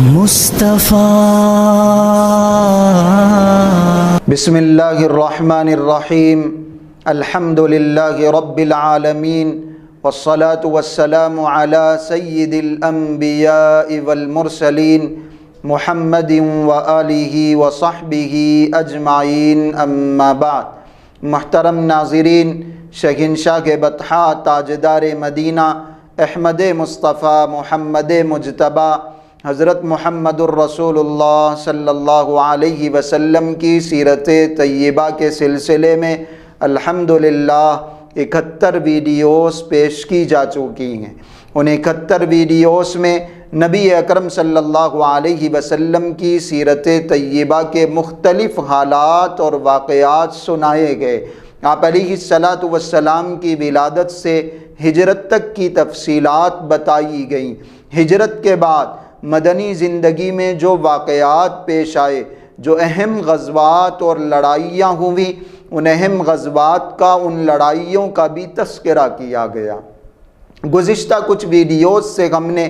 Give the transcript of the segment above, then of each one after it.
مصطفیٰ۔ بسم اللہ الرحمن الرحیم، الحمد للہ رب العالمین، والصلاة والسلام علی سید الانبیاء والمرسلین، محمد وآلہ وصحبہ اجمعین، اما بعد۔ محترم ناظرین، شہنشاہ بطحا تاجدار مدینہ احمد مصطفیٰ محمد مجتبی حضرت محمد الرسول اللہ صلی اللہ علیہ وسلم کی سیرت طیبہ کے سلسلے میں الحمدللہ 71 ویڈیوز پیش کی جا چکی ہیں۔ ان 71 ویڈیوز میں نبی اکرم صلی اللہ علیہ وسلم کی سیرت طیبہ کے مختلف حالات اور واقعات سنائے گئے۔ آپ علیہ السلام کی ولادت سے ہجرت تک کی تفصیلات بتائی گئیں۔ ہجرت کے بعد مدنی زندگی میں جو واقعات پیش آئے، جو اہم غزوات اور لڑائیاں ہوئیں، ان اہم غزوات کا، ان لڑائیوں کا بھی تذکرہ کیا گیا۔ گزشتہ کچھ ویڈیوز سے ہم نے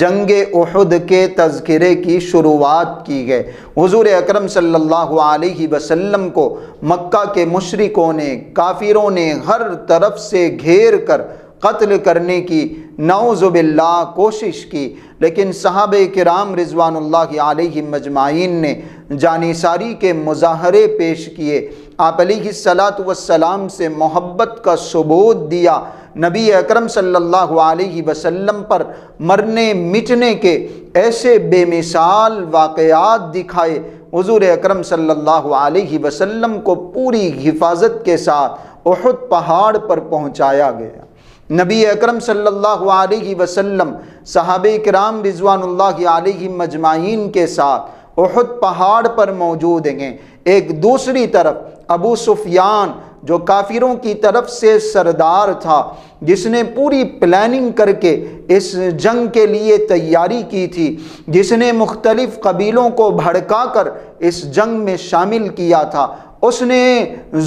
جنگ احد کے تذکرے کی شروعات کی ہے۔ حضور اکرم صلی اللہ علیہ وسلم کو مکہ کے مشرکوں نے، کافروں نے ہر طرف سے گھیر کر قتل کرنے کی نعوذ باللہ کوشش کی، لیکن صحابہ کرام رضوان اللہ علیہم اجمعین نے جانثاری کے مظاہرے پیش کیے، آپ علیہ السلام سے محبت کا ثبوت دیا، نبی اکرم صلی اللہ علیہ وسلم پر مرنے مٹنے کے ایسے بے مثال واقعات دکھائے۔ حضور اکرم صلی اللہ علیہ وسلم کو پوری حفاظت کے ساتھ احد پہاڑ پر پہنچایا گیا۔ نبی اکرم صلی اللہ علیہ وسلم صحابہ کرام رضوان اللہ علیہم اجمعین کے ساتھ احد پہاڑ پر موجود ہیں۔ ایک دوسری طرف ابو سفیان جو کافروں کی طرف سے سردار تھا، جس نے پوری پلاننگ کر کے اس جنگ کے لیے تیاری کی تھی، جس نے مختلف قبیلوں کو بھڑکا کر اس جنگ میں شامل کیا تھا، اس نے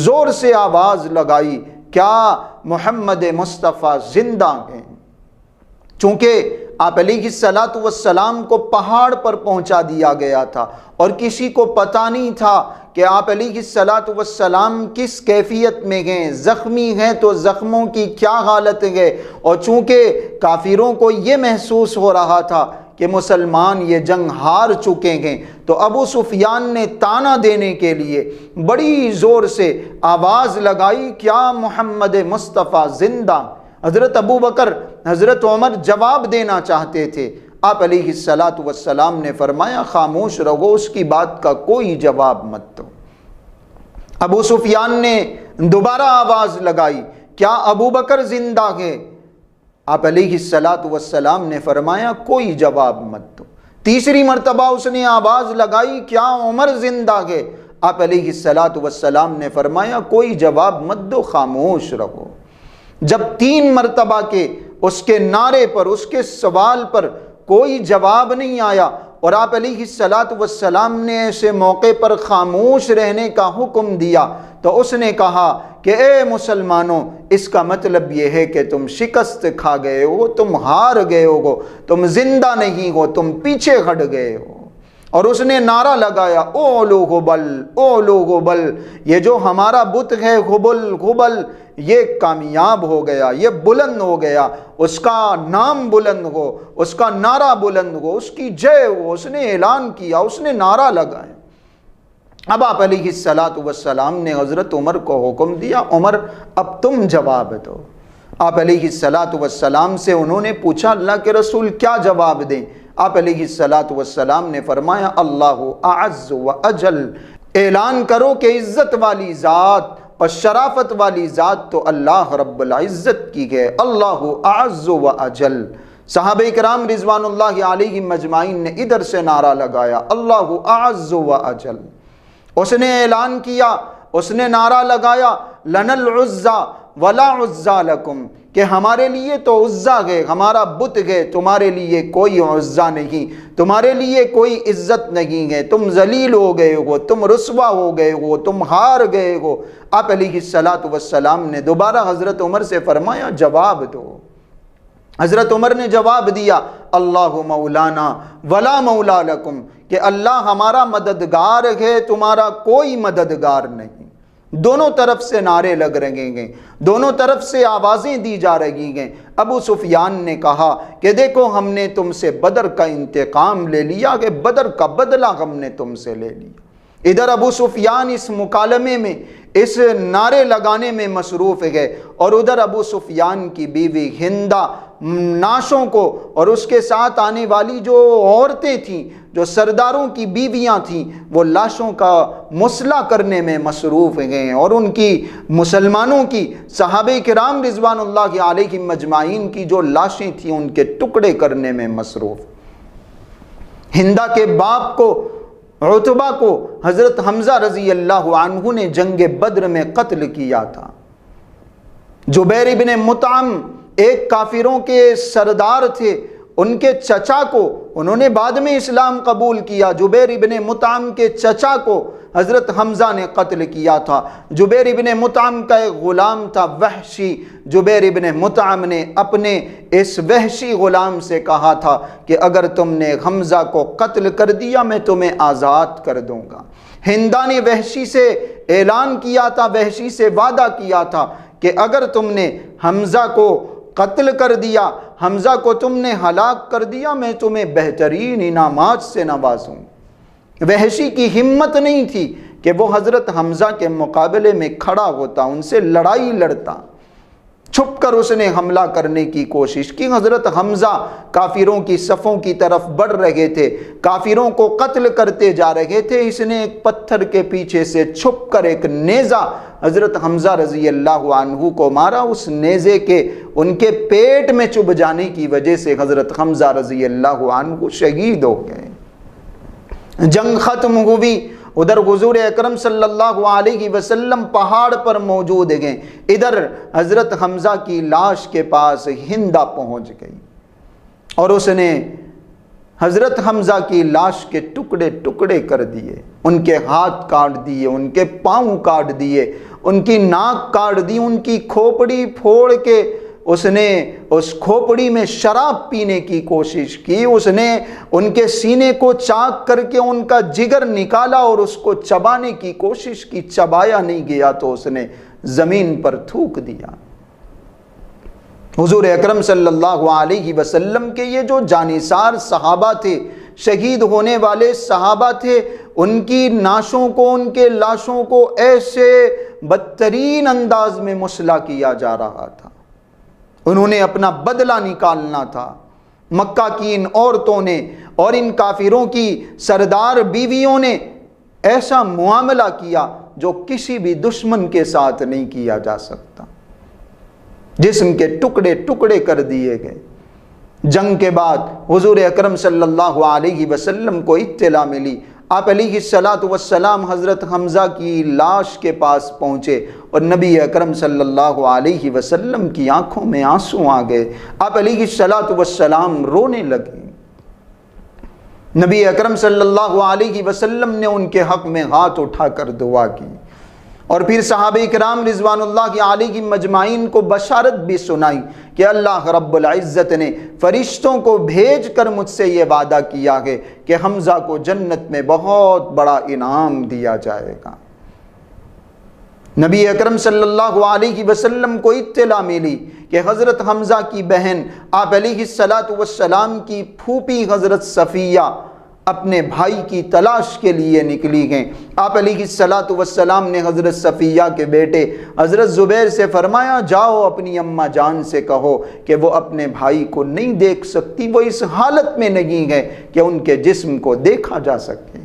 زور سے آواز لگائی، کیا محمد مصطفیٰ زندہ ہیں؟ چونکہ آپ علیہ السلام کو پہاڑ پر پہنچا دیا گیا تھا اور کسی کو پتہ نہیں تھا کہ آپ علیہ السلام کس کیفیت میں ہیں، زخمی ہیں تو زخموں کی کیا حالت ہے، اور چونکہ کافروں کو یہ محسوس ہو رہا تھا کہ مسلمان یہ جنگ ہار چکے ہیں، تو ابو سفیان نے تانا دینے کے لیے بڑی زور سے آواز لگائی، کیا محمد مصطفیٰ زندہ؟ حضرت ابو بکر، حضرت عمر جواب دینا چاہتے تھے، آپ علیہ السلام نے فرمایا خاموش رہو، اس کی بات کا کوئی جواب مت دو۔ ابو سفیان نے دوبارہ آواز لگائی، کیا ابو بکر زندہ ہے؟ آپ علیہ السلام نے فرمایا کوئی جواب مت دو۔ تیسری مرتبہ اس نے آواز لگائی، کیا عمر زندہ ہے؟ آپ علیہ السلام نے فرمایا کوئی جواب مت دو، خاموش رہو۔ جب 3 مرتبہ کے اس کے نعرے پر، اس کے سوال پر کوئی جواب نہیں آیا اور آپ علیہ السلام نے ایسے موقع پر خاموش رہنے کا حکم دیا، تو اس نے کہا کہ اے مسلمانوں، اس کا مطلب یہ ہے کہ تم شکست کھا گئے ہو، تم ہار گئے ہو، تم زندہ نہیں ہو، تم پیچھے ہٹ گئے ہو۔ اور اس نے نعرہ لگایا، اولو ہبل، اولو ہبل، یہ جو ہمارا بت ہے ہبل، ہبل یہ کامیاب ہو گیا، یہ بلند ہو گیا، اس کا نام بلند ہو، اس کا نعرہ بلند ہو، اس کی جے ہو۔ اس نے اعلان کیا، اس نے نعرہ لگایا۔ اب آپ علیہ السلام نے حضرت عمر کو حکم دیا، عمر اب تم جواب دو۔ آپ علیہ السلام سے انہوں نے پوچھا، اللہ کے رسول کیا جواب دیں؟ آپ علیہ السلام نے فرمایا، اللہ اعز و اجل، اعلان کرو کہ عزت والی ذات اور شرافت والی ذات تو اللہ رب العزت کی ہے، اللہ اعز و اجل۔ صحابہ کرام رضوان اللہ علیہم اجمعین نے ادھر سے نعرہ لگایا، اللہ اعز و اجل۔ اس نے اعلان کیا، اس نے نعرہ لگایا، لنا العزا ولا عزا لکم، کہ ہمارے لیے تو عزا ہے، ہمارا بت ہے، تمہارے لیے کوئی عزا نہیں، تمہارے لیے کوئی عزت نہیں ہے، تم ذلیل ہو گئے ہو، تم رسوا ہو گئے ہو، تم ہار گئے ہو۔ آپ علیہ السلام نے دوبارہ حضرت عمر سے فرمایا جواب دو۔ حضرت عمر نے جواب دیا اللہ مولانا ولا مولا لکم، کہ اللہ ہمارا مددگار ہے، تمہارا کوئی مددگار نہیں۔ دونوں طرف سے نعرے لگ رہے ہیں، دونوں طرف سے آوازیں دی جا رہی ہیں۔ ابو سفیان نے کہا کہ دیکھو ہم نے تم سے بدر کا انتقام لے لیا، کہ بدر کا بدلہ ہم نے تم سے لے لیا۔ ادھر ابو سفیان اس مکالمے میں، اس نعرے لگانے میں مصروف ہے، اور ادھر ابو سفیان کی بیوی ہندہ نعشوں کو اور اس کے ساتھ آنے والی جو عورتیں تھیں، جو سرداروں کی بیویاں تھیں، وہ لاشوں کا مسئلہ کرنے میں مصروف ہیں، اور ان کی مسلمانوں کی، صحابہ کرام رضوان اللہ علیہم مجمعین کی جو لاشیں تھیں ان کے ٹکڑے کرنے میں مصروف۔ ہندہ کے باپ کو، عتبہ کو، حضرت حمزہ رضی اللہ عنہ نے جنگ بدر میں قتل کیا تھا۔ جبیر ابن مطعم ایک کافروں کے سردار تھے، ان کے چچا کو، انہوں نے بعد میں اسلام قبول کیا، جبیر ابن مطعم کے چچا کو حضرت حمزہ نے قتل کیا تھا۔ جبیر ابن مطعم کا ایک غلام تھا وحشی، جبیر ابن مطعم نے اپنے اس وحشی غلام سے کہا تھا کہ اگر تم نے حمزہ کو قتل کر دیا میں تمہیں آزاد کر دوں گا۔ ہندہ نے وحشی سے اعلان کیا تھا، وحشی سے وعدہ کیا تھا کہ اگر تم نے حمزہ کو قتل کر دیا، حمزہ کو تم نے ہلاک کر دیا، میں تمہیں بہترین انعامات سے نوازوں۔ وحشی کی ہمت نہیں تھی کہ وہ حضرت حمزہ کے مقابلے میں کھڑا ہوتا، ان سے لڑائی لڑتا۔ چھپ کر اس نے حملہ کرنے کی کوشش کی۔ حضرت حمزہ کافروں کی صفوں کی طرف بڑھ رہے تھے، کافروں کو قتل کرتے جا رہے تھے۔ اس نے ایک پتھر کے پیچھے سے چھپ کر ایک نیزہ حضرت حمزہ رضی اللہ عنہ کو مارا۔ اس نیزے کے ان کے پیٹ میں چبھ جانے کی وجہ سے حضرت حمزہ رضی اللہ عنہ شہید ہو گئے۔ جنگ ختم ہوئی، ادھر حضور اکرم صلی اللہ علیہ وسلم پہاڑ پر موجود ہیں، ادھر حضرت حمزہ کی لاش کے پاس ہندہ پہنچ گئی، اور اس نے حضرت حمزہ کی لاش کے ٹکڑے ٹکڑے کر دیے، ان کے ہاتھ کاٹ دیے، ان کے پاؤں کاٹ دیے، ان کی ناک کاٹ دی، ان کی کھوپڑی پھوڑ کے اس نے اس کھوپڑی میں شراب پینے کی کوشش کی، اس نے ان کے سینے کو چاک کر کے ان کا جگر نکالا اور اس کو چبانے کی کوشش کی، چبایا نہیں گیا تو اس نے زمین پر تھوک دیا۔ حضور اکرم صلی اللہ علیہ وسلم کے یہ جو جانثار صحابہ تھے، شہید ہونے والے صحابہ تھے، ان کی نعشوں کو، ان کے لاشوں کو ایسے بدترین انداز میں مسلح کیا جا رہا تھا۔ انہوں نے اپنا بدلہ نکالنا تھا۔ مکہ کی ان عورتوں نے اور ان کافروں کی سردار بیویوں نے ایسا معاملہ کیا جو کسی بھی دشمن کے ساتھ نہیں کیا جا سکتا۔ جسم کے ٹکڑے ٹکڑے کر دیے گئے۔ جنگ کے بعد حضور اکرم صلی اللہ علیہ وسلم کو اطلاع ملی، آپ علیہ السلام حضرت حمزہ کی لاش کے پاس پہنچے اور نبی اکرم صلی اللہ علیہ وسلم کی آنکھوں میں آنسو آ گئے۔ آپ علیہ السلام رونے لگے۔ نبی اکرم صلی اللہ علیہ وسلم نے ان کے حق میں ہاتھ اٹھا کر دعا کی، اور پھر صحابہ کرام رضوان اللہ علیہ مجمعین کو بشارت بھی سنائی کہ اللہ رب العزت نے فرشتوں کو بھیج کر مجھ سے یہ وعدہ کیا ہے کہ حمزہ کو جنت میں بہت بڑا انعام دیا جائے گا۔ نبی اکرم صلی اللہ علیہ وسلم کو اطلاع ملی کہ حضرت حمزہ کی بہن آپ علیہ السلام کی پھوپھی حضرت صفیہ اپنے بھائی کی تلاش کے لیے نکلی ہیں۔ آپ علیہ السلام نے حضرت صفیہ کے بیٹے حضرت زبیر سے فرمایا، جاؤ اپنی اماں جان سے کہو کہ وہ اپنے بھائی کو نہیں دیکھ سکتی، وہ اس حالت میں نہیں ہے کہ ان کے جسم کو دیکھا جا سکے۔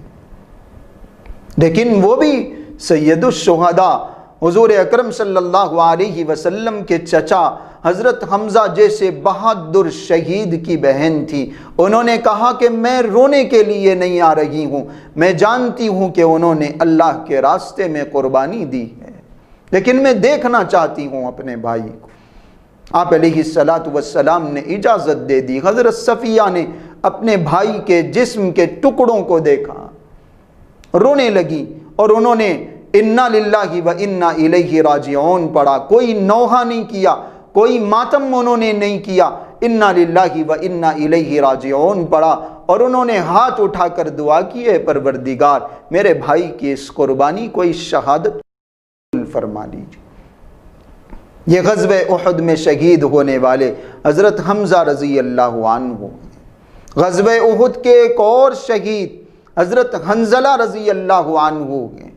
لیکن وہ بھی سید الشہداء حضور اکرم صلی اللہ علیہ وسلم کے چچا حضرت حمزہ جیسے بہادر شہید کی بہن تھی۔ انہوں نے کہا کہ میں رونے کے لیے نہیں آ رہی ہوں، میں جانتی ہوں کہ انہوں نے اللہ کے راستے میں قربانی دی ہے، لیکن میں دیکھنا چاہتی ہوں اپنے بھائی کو۔ آپ علیہ السلام نے اجازت دے دی۔ حضرت صفیہ نے اپنے بھائی کے جسم کے ٹکڑوں کو دیکھا، رونے لگی، اور انہوں نے انا للہ و انا الیہ راجعون پڑھا۔ کوئی نوحہ نہیں کیا، کوئی ماتم انہوں نے نہیں کیا، انا للہ و انا الیہ راجعون پڑھا اور انہوں نے ہاتھ اٹھا کر دعا کی، اے پروردگار میرے بھائی کی اس قربانی کو، اس شہادت فرما لیجیے۔ یہ غزوہ احد میں شہید ہونے والے حضرت حمزہ رضی اللہ عنہ، غزوہ احد کے ایک اور شہید حضرت حنظلہ رضی اللہ عنہ ہیں،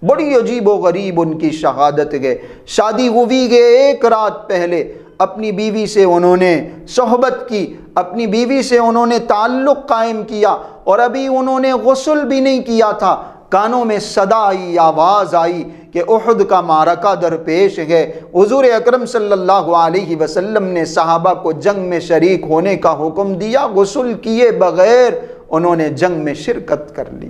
بڑی عجیب و غریب ان کی شہادت ہے۔ شادی ہوئی ہے ایک رات پہلے، اپنی بیوی سے انہوں نے صحبت کی، اپنی بیوی سے انہوں نے تعلق قائم کیا، اور ابھی انہوں نے غسل بھی نہیں کیا تھا، کانوں میں صدا آئی، آواز آئی کہ احد کا معرکہ درپیش ہے۔ حضور اکرم صلی اللہ علیہ وسلم نے صحابہ کو جنگ میں شریک ہونے کا حکم دیا، غسل کیے بغیر انہوں نے جنگ میں شرکت کر لی،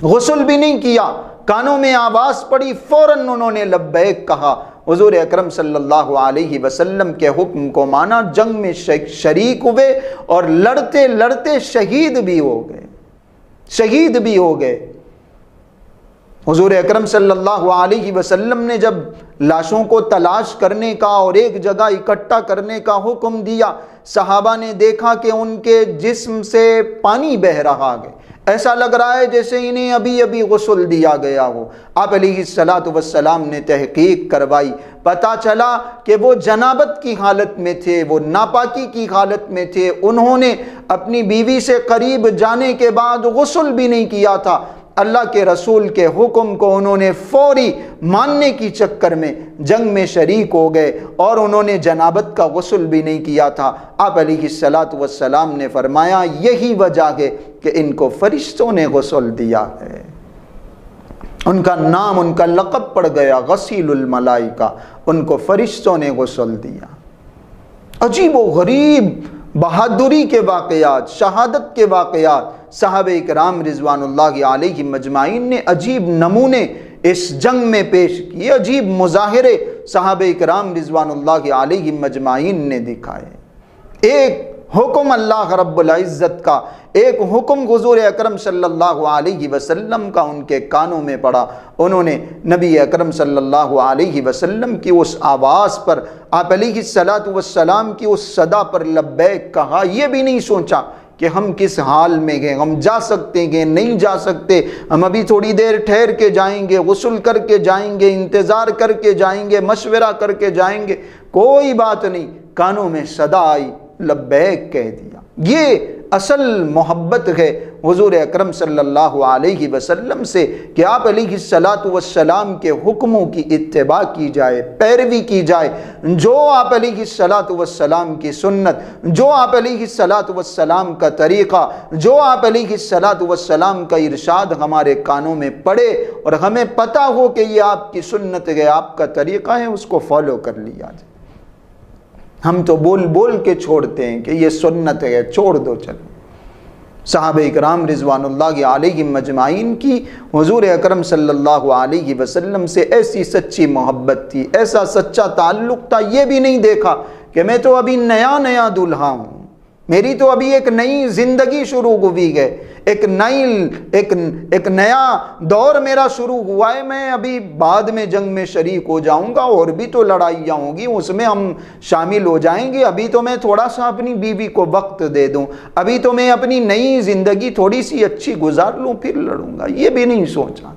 غسل بھی نہیں کیا، کانوں میں آواز پڑی، فوراً انہوں نے لبیک کہا، حضور اکرم صلی اللہ علیہ وسلم کے حکم کو مانا، جنگ میں شریک ہوئے اور لڑتے لڑتے شہید بھی ہو گئے، شہید بھی ہو گئے۔ حضور اکرم صلی اللہ علیہ وسلم نے جب لاشوں کو تلاش کرنے کا اور ایک جگہ اکٹھا کرنے کا حکم دیا، صحابہ نے دیکھا کہ ان کے جسم سے پانی بہہ رہا ہے، ایسا لگ رہا ہے جیسے انہیں ابھی ابھی غسل دیا گیا ہو۔ آپ علیہ السلام نے تحقیق کروائی، پتہ چلا کہ وہ جنابت کی حالت میں تھے، وہ ناپاکی کی حالت میں تھے، انہوں نے اپنی بیوی سے قریب جانے کے بعد غسل بھی نہیں کیا تھا۔ اللہ کے رسول کے حکم کو انہوں نے فوری ماننے کی چکر میں جنگ میں شریک ہو گئے، اور انہوں نے جنابت کا غسل بھی نہیں کیا تھا۔ آپ علیہ السلام نے فرمایا یہی وجہ ہے کہ ان کو فرشتوں نے غسل دیا ہے، ان کا نام، ان کا لقب پڑ گیا غسیل الملائکہ، ان کو فرشتوں نے غسل دیا۔ عجیب و غریب بہادری کے واقعات، شہادت کے واقعات صحابہ اکرام رضوان اللہ علیہم اجمعین نے عجیب نمونے اس جنگ میں پیش کیے، عجیب مظاہرے صحابہ اکرام رضوان اللہ علیہم اجمعین نے دکھائے۔ ایک حکم اللہ رب العزت کا، ایک حکم حضور اکرم صلی اللہ علیہ وسلم کا ان کے کانوں میں پڑا، انہوں نے نبی اکرم صلی اللہ علیہ وسلم کی اس آواز پر، آپ علیہ السلام کی اس صدا پر لبیک کہا، یہ بھی نہیں سوچا کہ ہم کس حال میں گئے، ہم جا سکتے ہیں نہیں جا سکتے، ہم ابھی تھوڑی دیر ٹھہر کے جائیں گے، غسل کر کے جائیں گے، انتظار کر کے جائیں گے، مشورہ کر کے جائیں گے، کوئی بات نہیں، کانوں میں صدا آئی، لبیک کہہ دیا۔ یہ اصل محبت ہے حضور اکرم صلی اللہ علیہ وسلم سے کہ آپ علیہ السلام کے حکموں کی اتباع کی جائے، پیروی کی جائے، جو آپ علیہ السلام کی سنت، جو آپ علیہ السلام کا طریقہ، جو آپ علیہ السلام کا ارشاد ہمارے کانوں میں پڑے اور ہمیں پتہ ہو کہ یہ آپ کی سنت ہے، آپ کا طریقہ ہے، اس کو فالو کر لیا جائے۔ ہم تو بول بول کے چھوڑتے ہیں کہ یہ سنت ہے، چھوڑ دو چلو۔ صحابہ اکرام رضوان اللہ علیہم اجمعین کی حضور اکرم صلی اللہ علیہ وسلم سے ایسی سچی محبت تھی، ایسا سچا تعلق تھا، یہ بھی نہیں دیکھا کہ میں تو ابھی نیا نیا دلہا ہوں، میری تو ابھی ایک نئی زندگی شروع ہوئی ہے، ایک نیا دور میرا شروع ہوا ہے، میں ابھی بعد میں جنگ میں شریک ہو جاؤں گا، اور بھی تو لڑائیاں ہوں گی، اس میں ہم شامل ہو جائیں گے، ابھی تو میں تھوڑا سا اپنی بیوی کو وقت دے دوں، ابھی تو میں اپنی نئی زندگی تھوڑی سی اچھی گزار لوں پھر لڑوں گا، یہ بھی نہیں سوچا۔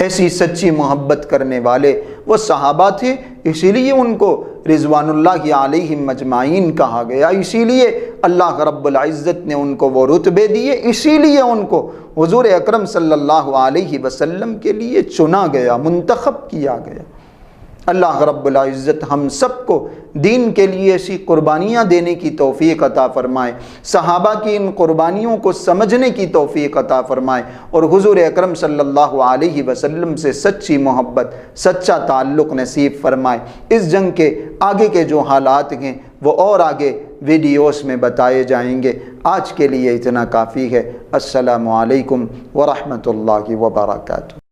ایسی سچی محبت کرنے والے وہ صحابہ تھے، اسی لیے ان کو رضوان اللہ علیہم اجمعین کہا گیا، اسی لیے اللہ رب العزت نے ان کو وہ رتبے دیے، اسی لیے ان کو حضور اکرم صلی اللہ علیہ وسلم کے لیے چنا گیا، منتخب کیا گیا۔ اللہ رب العزت ہم سب کو دین کے لیے ایسی قربانیاں دینے کی توفیق عطا فرمائے، صحابہ کی ان قربانیوں کو سمجھنے کی توفیق عطا فرمائے، اور حضور اکرم صلی اللہ علیہ وسلم سے سچی محبت، سچا تعلق نصیب فرمائے۔ اس جنگ کے آگے کے جو حالات ہیں وہ اور آگے ویڈیوز میں بتائے جائیں گے۔ آج کے لیے اتنا کافی ہے۔ السلام علیکم ورحمۃ اللہ وبرکاتہ۔